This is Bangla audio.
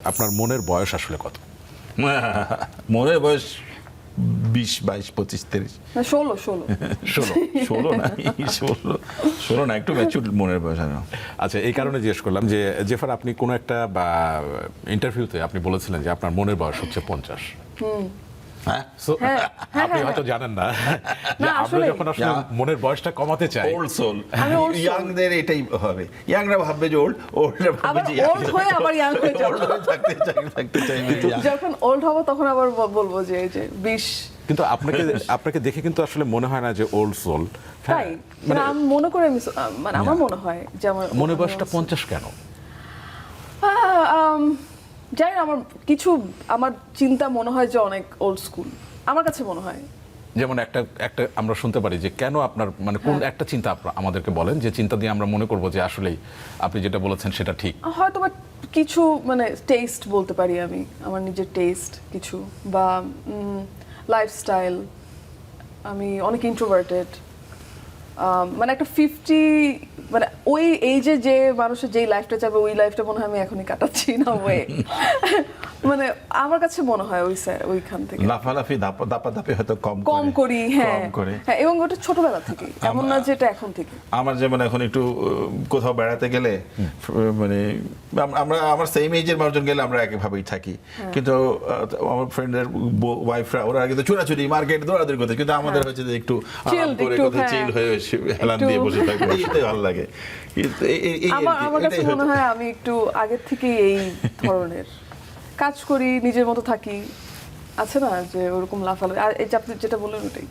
আপনার মনের বয়স আসলে কত? মনের বয়স 20, 22, 25, 30, 16 16 না, 16 না, একটু ম্যাচুর মনের বয়স। আচ্ছা, এই কারণে জিজ্ঞেস করলাম যে জেফার, আপনি কোনো একটা বা ইন্টারভিউতে আপনি বলেছিলেন যে আপনার মনের বয়স হচ্ছে 50। হ্যাঁ, So, আপনি হয়তো জানেন না যে আমরা আসলে যখন আসলে মনের বয়সটা কমাতে চাই, ওল্ড সোল, আমি old soul। ইয়াংদের এটাই হবে। ইয়াংরা ভাববে যে ওল্ড, ওল্ডরা ভাববে আবার যে ওল্ড হয়ে আবার ইয়াং হয়ে যাব। থাকতে চাই। যখন ওল্ড হব তখন আবার বলবো যে এই যে 20। কিন্তু আপনাকে দেখে কিন্তু আসলে মনে হয় না যে ওল্ড সোল। তাই মানে আমি মনে করি মানে আমার মনে হয় যে আমার মনের বয়সটা 50 কেন? জানি না, আমার চিন্তা মনে হয় যে অনেক ওল্ড স্কুল আমার কাছে মনে হয়। যেমন একটা আমরা শুনতে পারি যে কেন আপনার মানে কোন একটা চিন্তা আমাদেরকে বলেন যে চিন্তা দিয়ে আমরা মনে করব যে আসলেই আপনি যেটা বলেছেন সেটা ঠিক। হয়তো বা কিছু মানে টেস্ট বলতে পারি আমি, আমার নিজের টেস্ট কিছু, বা লাইফস্টাইল। আমি অনেক ইন্ট্রোভার্টেড, মানে একটা 50 মানে ওই এইজে যে মানুষের যেই লাইফটা চাবে ওই লাইফটা মনে হয় আমি এখনই কাটাচ্ছি না ওয়ে। মানে আমার কাছে মনে হয় ওইখান থেকে লাফালাফি দাপাদাপি হয়তো কম করি। হ্যাঁ, কম করে। হ্যাঁ, এবং ওটা ছোটবেলা থেকে, এমন না যে এটা এখন থেকে। আমার যেমন এখন একটু কোথাও বেড়াতে গেলে মানে আমার সেম এজের মানুষজন গেলে আমরা একভাবেই থাকি, কিন্তু আমার ফ্রেন্ডের ওয়াইফরা ওরা কিন্তু চুরাচুরি মার্কেট দৌড়াদৌড়ি করতে, কিন্তু আমাদের হচ্ছে যে একটু আরাম করে কোথাও চিল হয়ে হেলান দিয়ে বসে থাকবো, এটাই ভালো লাগে। আমার কাছে মনে হয় আমি একটু আগের থেকে এই ধরনের কাজ করি, নিজের মতো থাকি, আছে না যে ওরকম লাফালাফি। আর এই যে আপনি যেটা বললেন ওটাই।